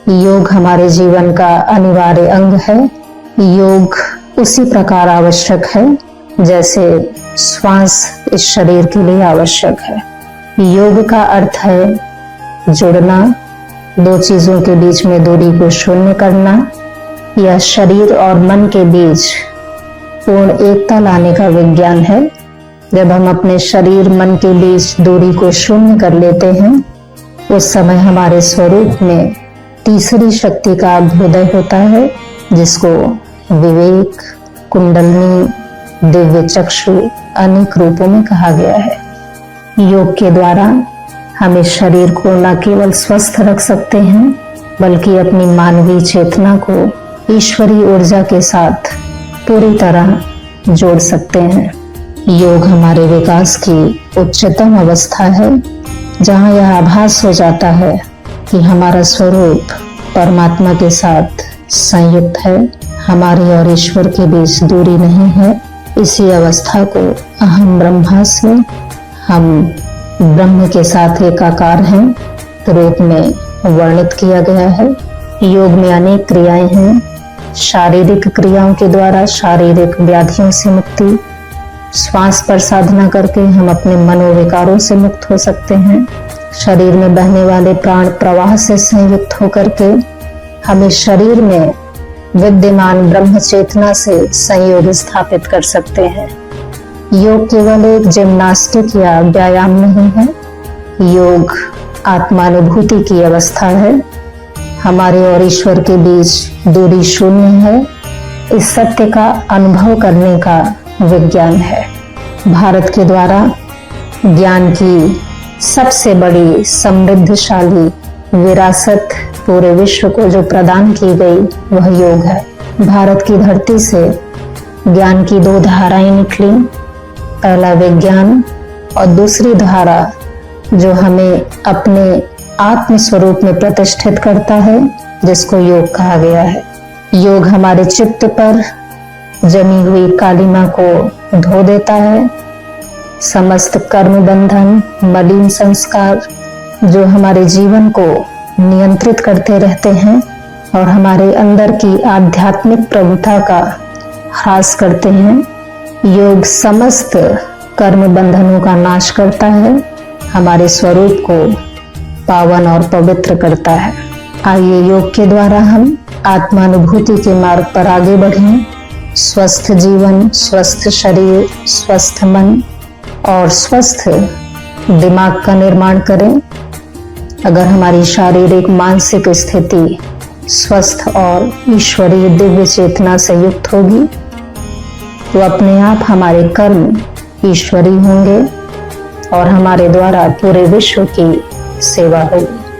योग हमारे जीवन का अनिवार्य अंग है। योग उसी प्रकार आवश्यक है जैसे श्वास इस शरीर के लिए आवश्यक है। योग का अर्थ है जुड़ना, दो चीजों के बीच में दूरी को शून्य करना या शरीर और मन के बीच पूर्ण एकता लाने का विज्ञान है। जब हम अपने शरीर मन के बीच दूरी को शून्य कर लेते हैं उस समय हमारे स्वरूप में तीसरी शक्ति का अभ्युदय होता है, जिसको विवेक, कुंडलनी, दिव्य चक्षु अनेक रूपों में कहा गया है। योग के द्वारा हम इस शरीर को न केवल स्वस्थ रख सकते हैं बल्कि अपनी मानवीय चेतना को ईश्वरीय ऊर्जा के साथ पूरी तरह जोड़ सकते हैं। योग हमारे विकास की उच्चतम अवस्था है जहाँ यह आभास हो जाता है कि हमारा स्वरूप परमात्मा के साथ संयुक्त है, हमारे और ईश्वर के बीच दूरी नहीं है। इसी अवस्था को अहम ब्रह्मास्मि, हम ब्रह्म के साथ एकाकार हैं, रूप में वर्णित किया गया है। योग में अनेक क्रियाएं हैं। शारीरिक क्रियाओं के द्वारा शारीरिक व्याधियों से मुक्ति, श्वास पर साधना करके हम अपने मनोविकारों से मुक्त हो सकते हैं। शरीर में बहने वाले प्राण प्रवाह से संयुक्त होकर के हम इस शरीर में विद्यमान ब्रह्म चेतना से संयोग स्थापित कर सकते हैं। योग केवल एक जिम्नास्टिक या व्यायाम नहीं है, योग आत्मानुभूति की अवस्था है। हमारे और ईश्वर के बीच दूरी शून्य है, इस सत्य का अनुभव करने का विज्ञान है। भारत के द्वारा ज्ञान की सबसे बड़ी समृद्धशाली विरासत पूरे विश्व को जो प्रदान की गई वह योग है। भारत की धरती से ज्ञान की दो धाराएं निकली, पहला विज्ञान और दूसरी धारा जो हमें अपने आत्म स्वरूप में प्रतिष्ठित करता है, जिसको योग कहा गया है। योग हमारे चित्त पर जमी हुई कालिमा को धो देता है। समस्त कर्म बंधन, मलिन संस्कार जो हमारे जीवन को नियंत्रित करते रहते हैं और हमारे अंदर की आध्यात्मिक प्रभुता का ह्रास करते हैं, योग समस्त कर्म बंधनों का नाश करता है, हमारे स्वरूप को पावन और पवित्र करता है। आइए योग के द्वारा हम आत्मानुभूति के मार्ग पर आगे बढ़ें। स्वस्थ जीवन, स्वस्थ शरीर, स्वस्थ मन और स्वस्थ दिमाग का निर्माण करें। अगर हमारी शारीरिक मानसिक स्थिति स्वस्थ और ईश्वरीय दिव्य चेतना से युक्त होगी तो अपने आप हमारे कर्म ईश्वरीय होंगे और हमारे द्वारा पूरे विश्व की सेवा होगी।